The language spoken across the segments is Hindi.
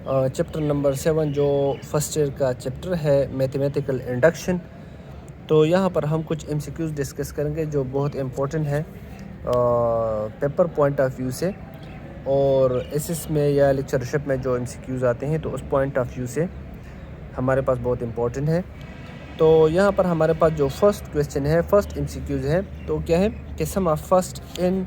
चैप्टर नंबर 7 जो फर्स्ट ईयर का चैप्टर है मैथमेटिकल इंडक्शन। तो यहाँ पर हम कुछ एमसीक्यूज़ डिस्कस करेंगे जो बहुत इम्पोर्टेंट है पेपर पॉइंट ऑफ व्यू से, और एसएस में या लेक्चरशिप में जो एमसीक्यूज़ आते हैं तो उस पॉइंट ऑफ व्यू से हमारे पास बहुत इम्पोर्टेंट है। तो यहाँ पर हमारे पास जो फर्स्ट क्वेश्चन है, फर्स्ट एमसीक्यूज़ है, तो क्या है कि sum of first N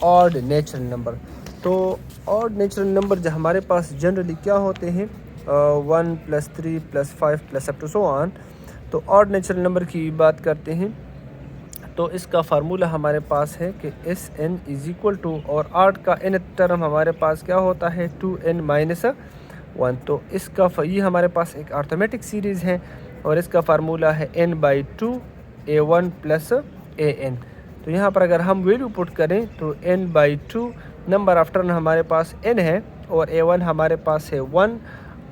odd natural number. तो ऑड नेचुरल नंबर जो हमारे पास जनरली क्या होते हैं 1 + 3 + 5 + अप टू सो ऑन। तो ऑड नेचुरल नंबर की बात करते हैं तो इसका फार्मूला हमारे पास है कि Sn = और ऑड का n टर्म हमारे पास क्या होता है 2n-1। तो इसका ये हमारे पास एक अर्थमेटिक सीरीज़ है और इसका फार्मूला है n/2 a1 + an। तो यहाँ पर अगर हम वैल्यू पुट करें तो n/2 नंबर ऑफ टर्म हमारे पास n है और a1 हमारे पास है 1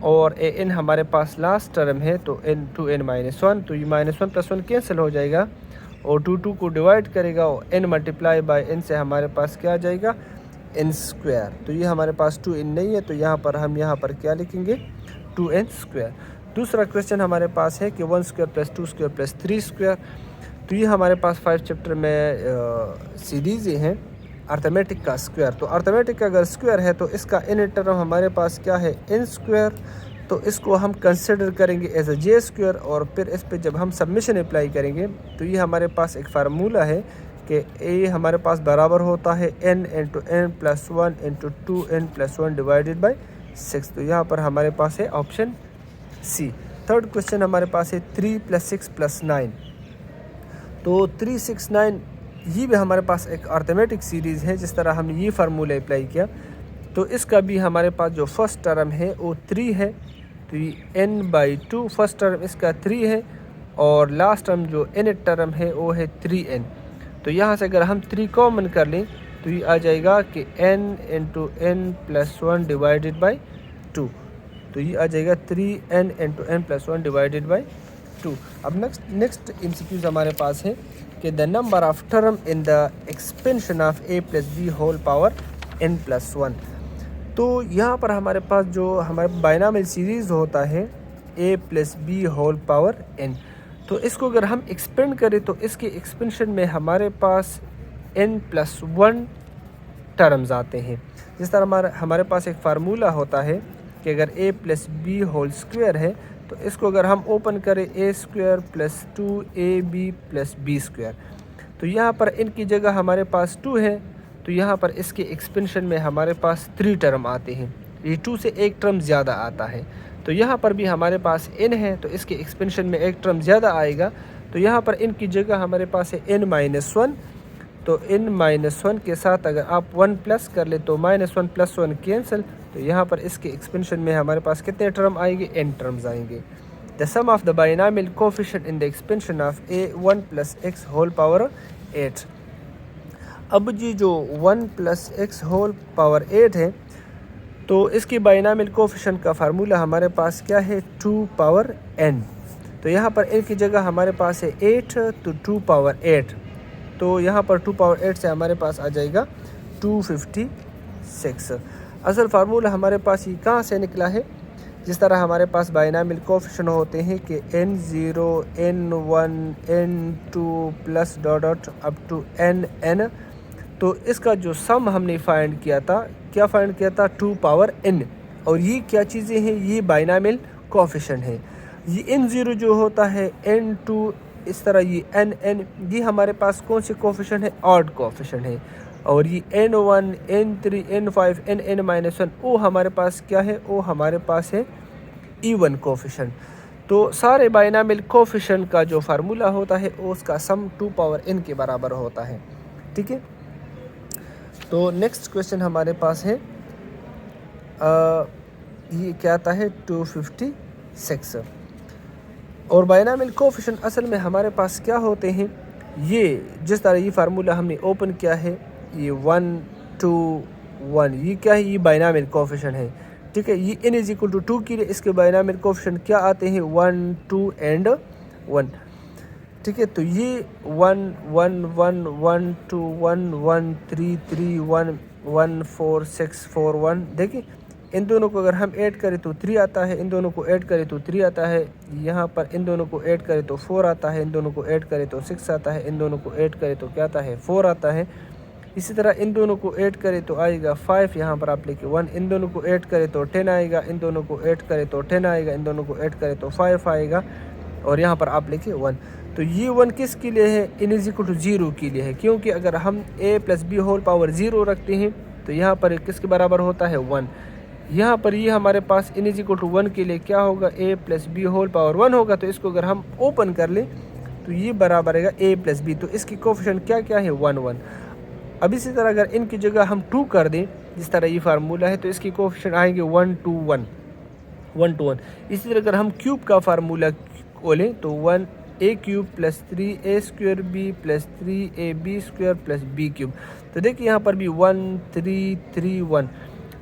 और an हमारे पास लास्ट टर्म है तो n2n-1। तो ये -1 + 1 कैंसिल हो जाएगा और 2 को डिवाइड करेगा और n × n से हमारे पास क्या आ जाएगा n²। तो ये हमारे पास 2n नहीं है तो यहाँ पर क्या लिखेंगे 2n²। दूसरा क्वेश्चन हमारे पास है कि 1² + 2² + 3²। तो ये हमारे पास 5 चैप्टर में सीरीज़ हैं अर्थमेटिक का स्क्वायर। तो अर्थमेटिक का अगर स्क्वायर है तो इसका n टर्म हमारे पास क्या है n²। तो इसको हम कंसिडर करेंगे एज अ j²। और फिर इस पे जब हम सबमिशन अप्लाई करेंगे तो ये हमारे पास एक फार्मूला है कि a हमारे पास बराबर होता है n × n + 1 × 2n + 1 / 6। तो यहाँ पर हमारे पास है ऑप्शन सी। थर्ड क्वेश्चन हमारे पास है 3 + 6 + 9। तो 3, 6, 9 ये भी हमारे पास एक अर्थमेटिक सीरीज़ है। जिस तरह हमने ये फार्मूला अप्लाई किया तो इसका भी हमारे पास जो फर्स्ट टर्म है वो 3 है। तो ये n/2 फर्स्ट टर्म इसका 3 है और लास्ट टर्म जो n टर्म है वो है 3n। तो यहाँ से अगर हम 3 कॉमन कर लें तो ये आ जाएगा कि n × n + 1 / 2। तो ये आ जाएगा 3n × n + 1 / 2। अब नेक्स्ट एमसीक्यूज़ हमारे पास है कि the number of term in the expansion of a + b whole power n + 1। तो यहाँ पर हमारे पास जो हमारा बाइनॉमियल सीरीज़ होता है a + b whole power n। तो इसको अगर हम एक्सपेंड करें तो इसके एक्सपेंशन में हमारे पास n + 1 टर्म्स आते हैं। जिस तरह हमारे पास एक फार्मूला होता है कि अगर a + b होल स्क्वायर है तो इसको अगर हम ओपन करें a² + 2ab + b²। तो यहाँ पर इनकी जगह हमारे पास 2 है तो यहाँ पर इसके एक्सपेंशन में हमारे पास 3 टर्म आते हैं। ये 2 से एक टर्म ज़्यादा आता है। तो यहाँ पर भी हमारे पास n है तो इसके एक्सपेंशन में एक टर्म ज़्यादा आएगा। तो यहाँ पर इनकी जगह हमारे पास है n-1। तो n-1 के साथ अगर आप 1 प्लस कर ले तो -1 + 1 कैंसिल। तो यहाँ पर इसके एक्सपेंशन में हमारे पास कितने टर्म आएंगे n टर्म्स आएंगे। The sum of the binomial coefficient in the expansion of a1 + x whole power 8। अब जी जो 1 + x होल पावर 8 है तो इसकी बाइनॉमियल कोफिशिएंट का फार्मूला हमारे पास क्या है 2 पावर n। तो यहाँ पर n की जगह हमारे पास है 8 तो 2 पावर 8। तो यहाँ पर 2 पावर 8 से हमारे पास आ जाएगा 256। असल फार्मूला हमारे पास ये कहाँ से निकला है, जिस तरह हमारे पास बाइनॉमियल कोफिशिएंट होते हैं कि n0 n1 n2 plus dot up to nn। तो इसका जो सम हमने फाइंड किया था, क्या फाइंड किया था 2 पावर n। और ये क्या चीज़ें हैं, ये बाइनॉमियल कोफिशिएंट है। ये n0 जो होता है n2 इस तरह ये nn ये हमारे पास कौन से कोफिशिएंट है ऑड कोफिशिएंट है। और ये n1 n3 n5 nn-1 वो हमारे पास क्या है, वो हमारे पास है इवन कोफिशिएंट। तो सारे बाइनॉमियल कोफिशिएंट का जो फार्मूला होता है उसका सम 2 पावर n के बराबर होता है। ठीक है। तो नेक्स्ट क्वेश्चन हमारे पास है ये क्या आता है 256। और बाइनॉमियल कोफिशिएंट असल में हमारे पास क्या होते हैं, ये जिस तरह ये फार्मूला हमने ओपन किया है ये 1 2 1 ये क्या है, ये बाइनॉमियल कोफिशिएंट है। ठीक है। ये n = 2 के लिए इसके बाइनॉमियल कोफिशिएंट क्या आते हैं 1 2 एंड 1। ठीक है। तो ये 1 1 1 1 2 1 1 3 3 1 1 4 6 4 1 देखिए इन दोनों को अगर हम ऐड करें तो 3 आता है, इन दोनों को ऐड करें तो 3 आता है, यहाँ पर इन दोनों को ऐड करें तो 4 आता है, इन दोनों को ऐड करें तो 6 आता है, इन दोनों को ऐड करें तो क्या आता है 4 आता है। इसी तरह इन दोनों को ऐड करें तो आएगा 5, यहाँ पर आप लिखे 1, इन दोनों को ऐड करें तो 10 आएगा, इन दोनों को ऐड करें तो 10 आएगा, इन दोनों को ऐड करें तो 5 आएगा और यहाँ पर आप लिखे 1। तो ये 1 किस के लिए है, n = 0 के लिए है, क्योंकि अगर हम a + b होल पावर 0 रखते हैं तो यहाँ पर किसके बराबर होता है 1। यहाँ पर ये हमारे पास n = 1 के लिए क्या होगा, a + b होल पावर 1 होगा। तो इसको अगर हम ओपन कर लें तो ये बराबर रहेगा a + b, तो इसकी कोफिशिएंट क्या क्या है 1 1। अब इसी तरह अगर इनकी जगह हम 2 कर दें, जिस तरह ये फार्मूला है, तो इसकी कोफिशिएंट आएंगे 1 2 1 1 to 1। इसी तरह अगर हम क्यूब का फार्मूला खोलें तो 1a³ + 3a² b + 3ab² + b³। तो देखिए यहाँ पर भी 1 3 3 1।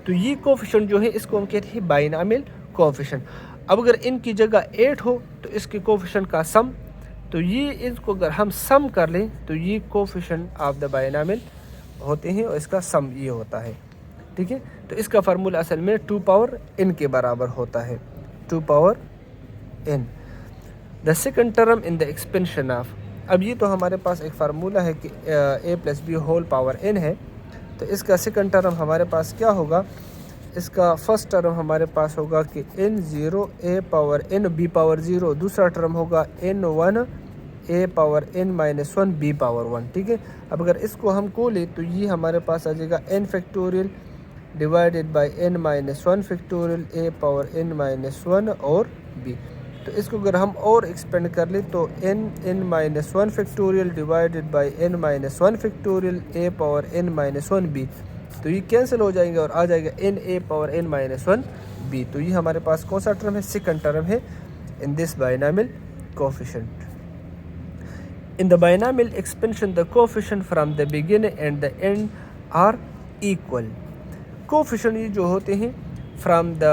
तो ये कोफिशिएंट जो है इसको हम कहते हैं बाइनॉमियल कोफिशिएंट। अब अगर इनकी जगह 8 हो तो इसके कोफिशिएंट का सम, तो ये इसको अगर हम सम कर लें तो ये कोफिशिएंट ऑफ द बाइनॉमियल होते हैं और इसका सम ये होता है। ठीक है, तो इसका फार्मूला असल में 2 पावर n के बराबर होता है, 2 power n। The second term in the expansion of, अब ये तो हमारे पास एक फार्मूला है कि a + b whole power n है, तो इसका सेकंड टर्म हमारे पास क्या होगा, इसका फर्स्ट टर्म हमारे पास होगा कि n0 a power n b power 0, दूसरा टर्म होगा n1 a power n - 1 b power 1। ठीक है, अब अगर इसको हम खोलें तो ये हमारे पास आ जाएगा n factorial divided by n - 1 factorial a power n - 1 और b। तो इसको अगर हम और एक्सपेंड कर लें तो n - 1 factorial divided by n - 1 factorial a power n - 1 b। तो ये कैंसिल हो जाएंगे और आ जाएगा n a power n - 1 b। तो ये हमारे पास कौन सा टर्म है, सेकंड टर्म है in this binomial coefficient. In the binomial expansion, the coefficient from the beginning and the end are equal. Coefficient ये जो होते हैं from the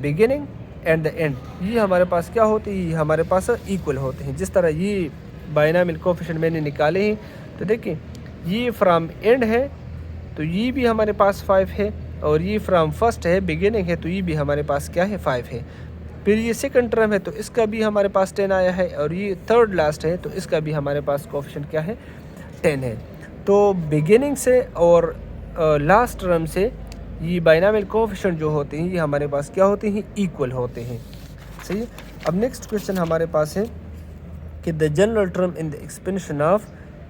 beginning and the end, ये हमारे पास क्या होते हैं, ये हमारे पास इक्वल होते हैं। जिस तरह ये binomial coefficient मैंने निकाले हैं, तो देखिए ये from end है तो ये भी हमारे पास 5 है, और ये from first है beginning है तो ये भी हमारे पास क्या है 5 है। फिर ये सेकंड टर्म है तो इसका भी हमारे पास 10 आया है, और ये थर्ड लास्ट है तो इसका भी हमारे पास कोफिशिएंट क्या है 10 है। तो बिगिनिंग से और लास्ट टर्म से ये बाइनॉमियल कोफिशिएंट जो होते हैं ये हमारे पास क्या होते हैं, इक्वल होते हैं। सही है। अब नेक्स्ट क्वेश्चन हमारे पास है कि the general term in the expansion of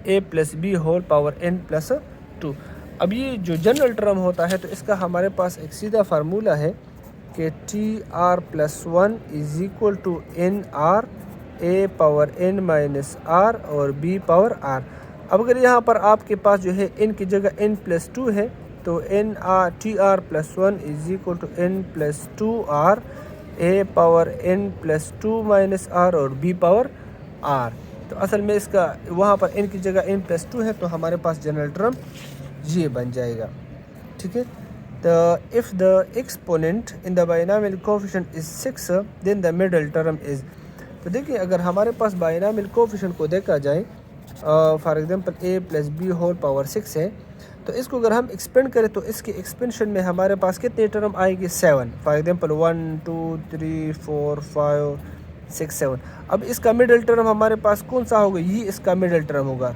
a + b whole power n + 2। अब ये जो जनरल टर्म होता है तो इसका हमारे पास एक सीधा फार्मूला है कि TR + 1 = NR a power n - r और b पावर r। अब अगर यहाँ पर आपके पास जो है n की जगह n + 2 है तो TR + 1 = n + 2r a power n + 2 - r और b पावर r। तो असल में इसका वहाँ पर n की जगह n + 2 है तो हमारे पास जनरल टर्म ये बन जाएगा। ठीक है, if the exponent in the binomial coefficient is 6 then the middle term is। तो देखिए अगर हमारे पास बाइनॉमियल कोफिशिएंट को देखा जाए, for example a + b whole power 6 है, तो इसको अगर हम एक्सपेंड करें तो इसके एक्सपेंशन में हमारे पास कितने टर्म आएंगे 7। For example 1 2 3 4 5 6 7। अब इसका मिडिल टर्म हमारे पास कौन सा होगा, ये इसका मिडिल टर्म होगा।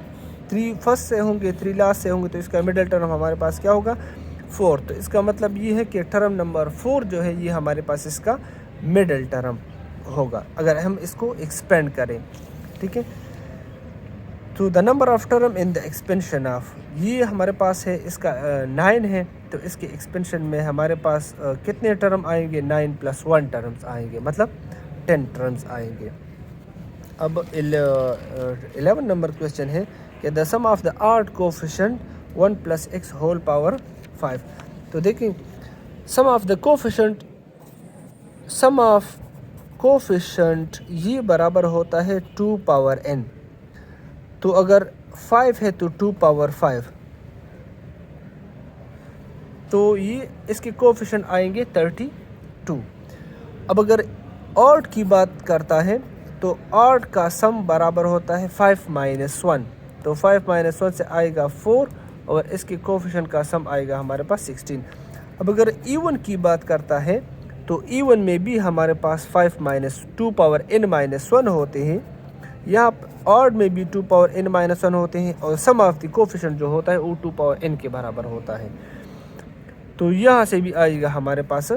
3 फर्स्ट से होंगे 3 लास्ट से होंगे तो इसका मिडिल टर्म हमारे पास क्या होगा 4। तो इसका मतलब ये है कि टर्म नंबर 4 जो है ये हमारे पास इसका मिडिल टर्म होगा अगर हम इसको एक्सपेंड करें। ठीक है, तो the number of term in the expansion of, ये हमारे पास है इसका 9 है, तो इसके एक्सपेंशन में हमारे पास कितने टर्म आएंगे, 9 + 1 टर्म्स आएंगे, मतलब 10 टर्म्स आएंगे। अब 11 नंबर क्वेश्चन है कि the sum of the odd coefficient 1 + x whole power 5। तो देखिए सम ऑफ द कोफिशिएंट ये बराबर होता है 2 पावर n। तो अगर 5 है तो 2 पावर 5, तो ये इसके कोफिशिएंट आएंगे 32। अब अगर ऑड की बात करता है तो ऑड का सम बराबर होता है 5 - 1। तो 5 - 1 से आएगा 4 और इसके कोफिशिएंट का सम आएगा हमारे पास 16। अब अगर इवन की बात करता है तो इवन में भी हमारे पास 5 माइनस 2 पावर n माइनस 1 होते हैं, यहाँ ऑड में भी 2 पावर n माइनस 1 होते हैं, और सम ऑफ द कोफिशिएंट जो होता है वो 2 पावर n के बराबर होता है। तो यहाँ से भी आएगा हमारे पास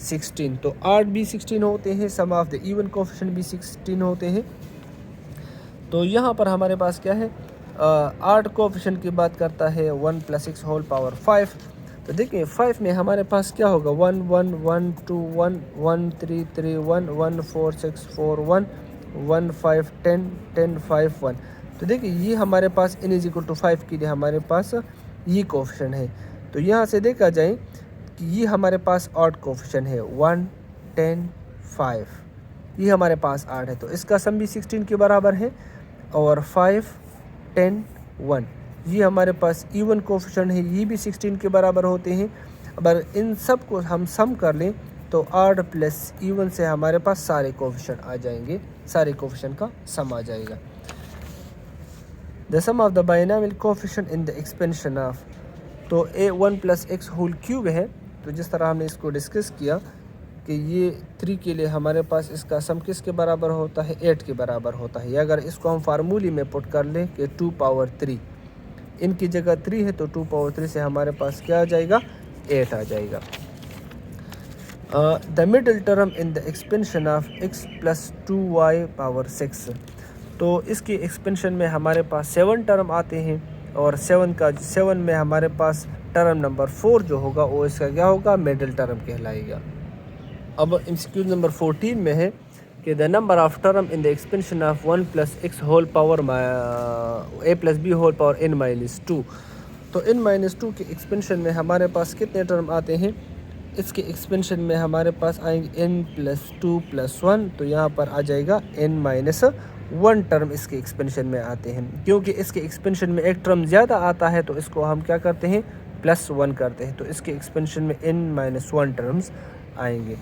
16। तो ऑड भी 16 होते हैं, सम ऑफ द इवन कोफिशिएंट भी 16 होते हैं। तो यहाँ पर हमारे पास क्या है, ऑड कोफिशिएंट की बात करता है 1 + x होल पावर 5। तो देखिए 5 में हमारे पास क्या होगा, 1 1 1 2 1 1 3 3 1 1 4 6 4 1 1 5 10 10 5 1। तो देखिए ये हमारे पास n = 5 के लिए हमारे पास ये कोफिशिएंट है। तो यहाँ से देखा जाए कि ये हमारे पास ऑड कोफिशिएंट है 1 10 5, ये हमारे पास ऑड है, तो इसका सम भी 16 के बराबर है। और 5 10 1 ये हमारे पास इवन कोफिशिएंट है, ये भी 16 के बराबर होते हैं। अगर इन सब को हम सम कर लें तो ऑड प्लस इवन से हमारे पास सारे कोफिशिएंट आ जाएंगे, सारे कोफिशिएंट का सम आ जाएगा। The sum of the binomial coefficient in the expansion of, तो a1 + x होल क्यूब है। तो जिस तरह हमने इसको डिस्कस किया कि ये 3 के लिए हमारे पास इसका सम किसके बराबर होता है, 8 के बराबर होता है। या अगर इसको हम फार्मूले में पुट कर लें कि 2 पावर 3, इनकी जगह 3 है तो 2 पावर 3 से हमारे पास क्या आ जाएगा, 8 आ जाएगा। The middle term in the expansion of x + 2y power 6, तो इसकी एक्सपेंशन में हमारे पास 7 टर्म आते हैं, और 7 में हमारे पास टर्म नंबर 4 जो होगा वो इसका क्या होगा, मिडल टर्म कहलाएगा। अब MCQ नंबर 14 में है कि the number of term in the expansion of 1 + x whole power a + b whole power n - 2। तो n - 2 के एक्सपेंशन में हमारे पास कितने टर्म आते हैं, इसके एक्सपेंशन में हमारे पास आएंगे n + 2 + 1, तो यहाँ पर आ जाएगा n - 1 टर्म इसके एक्सपेंशन में आते हैं। क्योंकि इसके एक्सपेंशन में एक टर्म ज़्यादा आता है तो इसको हम क्या करते हैं, +1 करते हैं, तो इसके एक्सपेंशन में n - 1 टर्म्स आएंगे।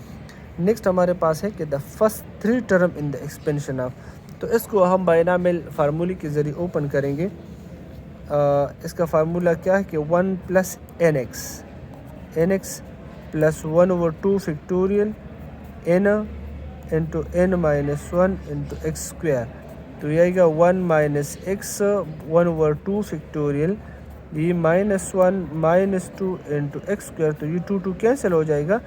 नेक्स्ट हमारे पास है कि the first 3 term in the expansion of, तो इसको हम बाइनोमियल फार्मूले के ज़रिए ओपन करेंगे। इसका फार्मूला क्या है कि 1 + nx + 1/2 factorial n × n - 1 × x²। तो ये आएगा 1 - x 1/2 फैक्टोरियल, ये -1 - 2 × x²। तो ये 2 कैंसिल हो जाएगा,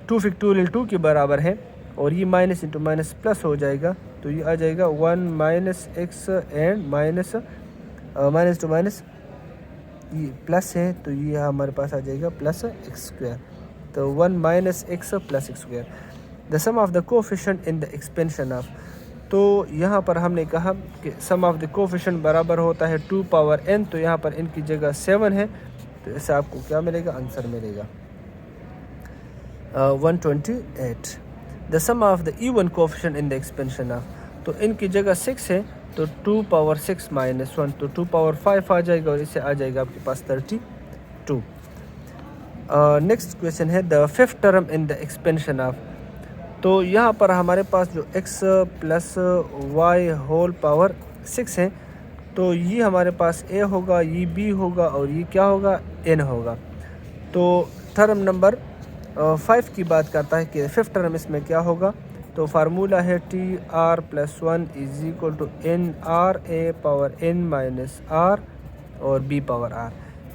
2 फैक्टोरियल 2 के बराबर है, और ये माइनस इंटू माइनस प्लस हो जाएगा। तो ये आ जाएगा 1 - x and minus two minus ये प्लस है, तो ये हमारे पास आ जाएगा +x²। तो 1 - x + x²। The sum of the coefficient in the expansion of, तो यहाँ पर हमने कहा कि सम ऑफ द कोफिशिएंट बराबर होता है 2 पावर n, तो यहाँ पर इनकी जगह 7 है, तो इससे आपको क्या मिलेगा, आंसर मिलेगा 128। The sum of the even coefficient in the expansion of, तो इनकी जगह 6 है, तो 2 पावर 6 - 1, तो 2 पावर 5 आ जाएगा, और इससे आ जाएगा आपके पास 32। नेक्स्ट क्वेश्चन है the fifth term in the expansion of, तो यहाँ पर हमारे पास जो x + y होल पावर 6 है, तो ये हमारे पास a होगा, ये b होगा, और ये क्या होगा, n होगा। तो टर्म नंबर 5 की बात करता है कि फिफ्थ टर्म इसमें क्या होगा, तो फार्मूला है TR + 1 = NR a power n - r और b पावर r।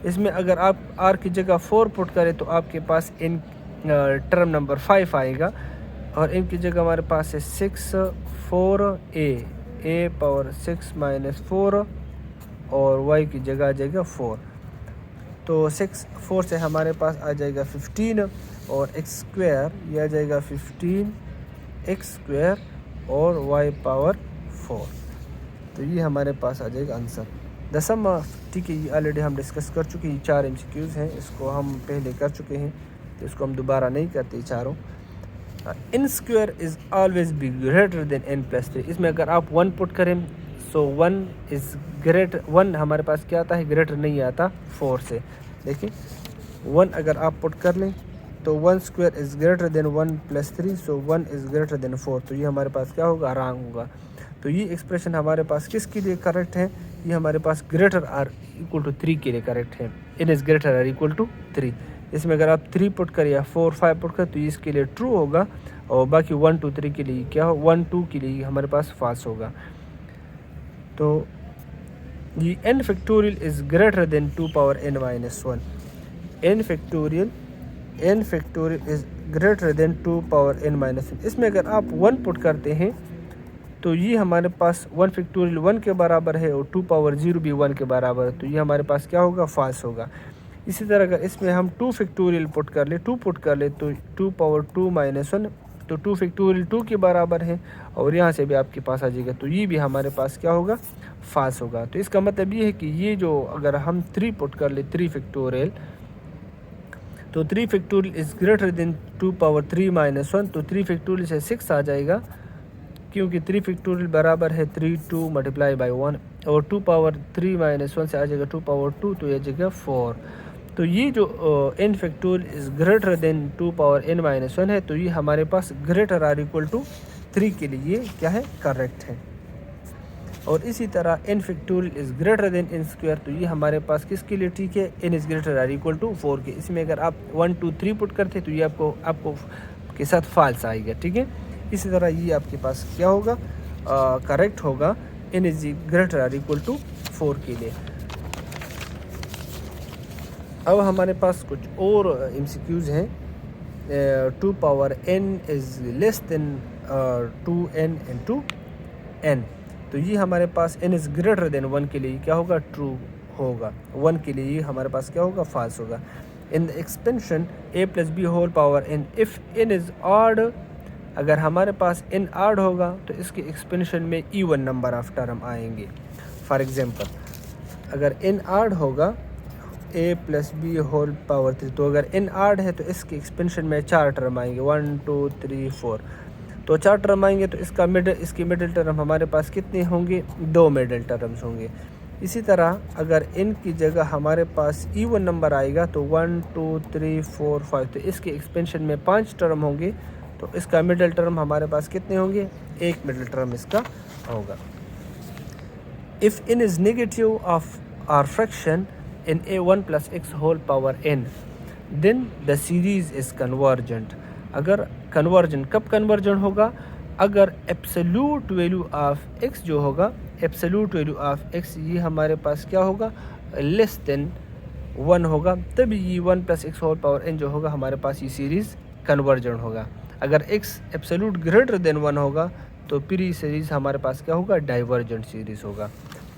इसमें अगर आप r की जगह 4 पुट करें तो आपके पास इन टर्म नंबर 5 आएगा, और इनकी जगह हमारे पास है 6 4 a पावर 6 - 4, और y की जगह आ जाएगा 4। तो 6 4 से हमारे पास आ जाएगा 15, और x² ये आ जाएगा 15x² और y पावर 4। तो ये हमारे पास आ जाएगा आंसर। द सम ऑफ, ठीक है, ये ऑलरेडी हम डिस्कस कर चुके हैं, 4 MCQs हैं, इसको हम पहले कर चुके हैं, तो इसको हम दोबारा नहीं करते चारों। n² is always be greater than n + 3। इसमें अगर आप 1 पुट करें सो 1 इज़ ग्रेटर, 1 हमारे पास क्या आता है, ग्रेटर नहीं आता 4 से। देखिए 1 अगर आप पुट कर लें तो 1² is greater then 1 + 3, so 1 is greater then 4। तो ये हमारे पास क्या होगा, रॉन्ग होगा। तो ये एक्सप्रेशन हमारे पास किसके लिए करेक्ट है, ये हमारे पास ग्रेटर आर इक्वल टू 3 के लिए करेक्ट है। n is greater or equal to 3। इसमें अगर आप 3 पुट करें या 4 5 पुट करें तो इसके लिए ट्रू होगा, और बाकी 1 2 3 के लिए क्या हो, 1 2 के लिए हमारे पास फॉल्स होगा। तो ये n factorial is greater then 2 power n minus 1। n factorial is greater then 2 power n minus 1। इसमें अगर आप 1 पुट करते हैं तो ये हमारे पास 1 फैक्टोरियल 1 के बराबर है और 2 पावर 0 भी 1 के बराबर है, तो ये हमारे पास क्या होगा, फॉल्स होगा। इसी तरह अगर इसमें हम 2 फैक्टोरियल पुट कर ले तो 2 पावर 2 माइनस 1, तो 2 फैक्टोरियल 2 के बराबर है, और यहाँ से भी आपके पास आ जाएगा, तो ये भी हमारे पास क्या होगा, फॉल्स होगा। तो इसका मतलब ये है कि ये जो अगर हम 3 पुट कर ले 3 फैक्टोरियल, तो 3 factorial is greater then 2 power 3 minus 1, तो 3 फैक्टोरियल से 6 आ जाएगा, क्योंकि 3 फैक्टोरियल बराबर है 3 2 मल्टीप्लाई बाई 1, और 2 पावर 3 माइनस 1 से आ जाएगा 2 पावर 2, तो ये जगह 4। तो ये जो n factorial is greater then 2 power n minus 1 है, तो ये हमारे पास ग्रेटर आर इक्वल टू 3 के लिए क्या है, करेक्ट है। और इसी तरह n factorial is greater than n square, तो ये हमारे पास किसके लिए ठीक है, n is greater or equal to 4 के। इसमें अगर आप 1 2 3 पुट करते तो ये आपको के साथ फॉल्स आएगा, ठीक है। इसी तरह ये आपके पास क्या होगा, करेक्ट होगा n is greater or equal to 4 के लिए। अब हमारे पास कुछ और MCQs हैं। 2 power n is less than 2n into n, तो ये हमारे पास n इज़ ग्रेटर देन 1 के लिए क्या होगा, ट्रू होगा। 1 के लिए हमारे पास क्या होगा, फॉल्स होगा। In the expansion a plus B whole power n if n is odd, अगर हमारे पास n ऑड होगा तो इसके एक्सपेंशन में इवन नंबर ऑफ टर्म आएंगे। फॉर एग्जांपल अगर n ऑड होगा a plus B whole power 3, तो अगर n ऑड है तो इसके एक्सपेंशन में 4 टर्म आएंगे, 1 2 3 4, तो 4 टर्म आएंगे, तो इसकी मिडिल टर्म हमारे पास कितने होंगे, 2 मिडिल टर्म्स होंगे। इसी तरह अगर n की जगह हमारे पास इवन नंबर आएगा तो 1 2 3 4 5, तो इसके एक्सपेंशन में 5 टर्म होंगे, तो इसका मिडिल टर्म हमारे पास कितने होंगे, 1 मिडिल टर्म इसका होगा। If n is negative of or fraction in a1 plus x whole power n, then the series is convergent। अगर कन्वर्जन कब कन्वर्जन होगा, अगर एब्सोल्यूट वैल्यू ऑफ x जो होगा, एब्सोल्यूट वैल्यू ऑफ x ये हमारे पास क्या होगा, लेस देन 1 होगा, तभी ये 1 plus X whole power n जो होगा हमारे पास ये सीरीज़ कन्वर्जन होगा। अगर x एब्सोल्यूट ग्रेटर देन 1 होगा तो फिर ये सीरीज़ हमारे पास क्या होगा, डाइवर्जेंट सीरीज़ होगा।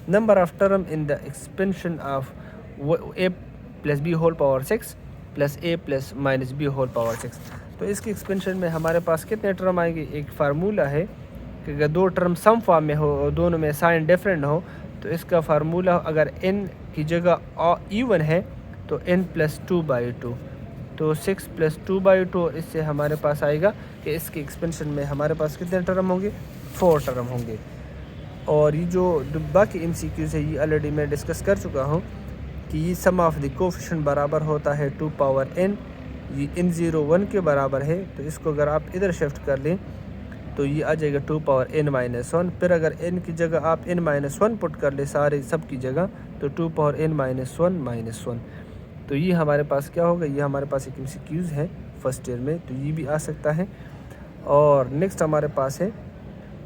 Number of term in the expansion of a plus B whole power 6 plus a plus minus B whole power 6, तो इसके एक्सपेंशन में हमारे पास कितने टर्म आएंगे। एक फार्मूला है कि अगर 2 टर्म सम फॉर्म में हो और दोनों में साइन डिफरेंट हो, तो इसका फार्मूला अगर n की जगह इवन है तो n प्लस 2/2, तो 6 प्लस 2/2, इससे हमारे पास आएगा कि इसके एक्सपेंशन में हमारे पास कितने टर्म होंगे, 4 टर्म होंगे। और ये जो बाकी MCQs है ये ऑलरेडी मैं डिस्कस कर चुका हूँ कि ये सम ऑफ द कोफिशिएंट बराबर होता है 2 पावर n, ये n0 1 के बराबर है, तो इसको अगर आप इधर शिफ्ट कर लें तो ये आ जाएगा 2 पावर n माइनस 1। फिर अगर n की जगह आप n माइनस 1 पुट कर ले सारे सब की जगह, तो 2 पावर n माइनस 1 माइनस 1, तो ये हमारे पास क्या होगा, ये हमारे पास एक MCQs है फर्स्ट ईयर में, तो ये भी आ सकता है। और नेक्स्ट हमारे पास है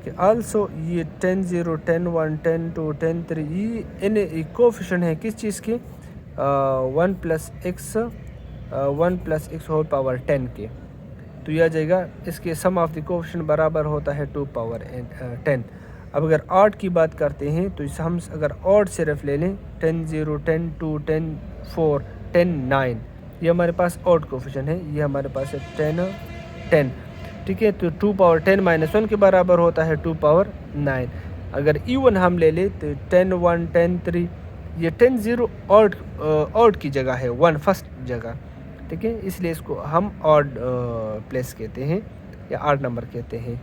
कि आल्सो ये 10 0 10 1 10 2 10 3, ये n कोफिशिएंट है किस चीज़ के, 1 प्लस एक्स होल पावर 10 के, तो यह आ जाएगा इसके सम ऑफ द कोफिशिएंट बराबर होता है 2 पावर 10। अब अगर ऑड की बात करते हैं तो हम अगर ऑड सिर्फ ले लें 10 0 10 2 10 4 10 9, ये हमारे पास ऑड कोफिशिएंट है, ये हमारे पास है 10, ठीक है। तो 2 पावर 10 माइनस 1 के बराबर होता है 2 पावर 9। अगर इवन हम ले ले तो 10 1 10 3, ये 10 0 ऑड की जगह है, 1 फर्स्ट जगह, ठीक है, इसलिए इसको हम ऑड प्लेस कहते हैं या ऑड नंबर कहते हैं।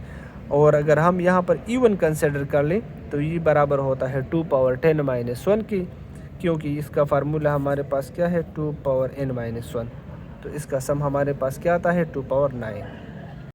और अगर हम यहाँ पर इवन कंसिडर कर लें तो ये बराबर होता है 2 पावर 10 माइनस 1 की, क्योंकि इसका फार्मूला हमारे पास क्या है, 2 पावर n माइनस 1, तो इसका सम हमारे पास क्या आता है, 2 पावर 9।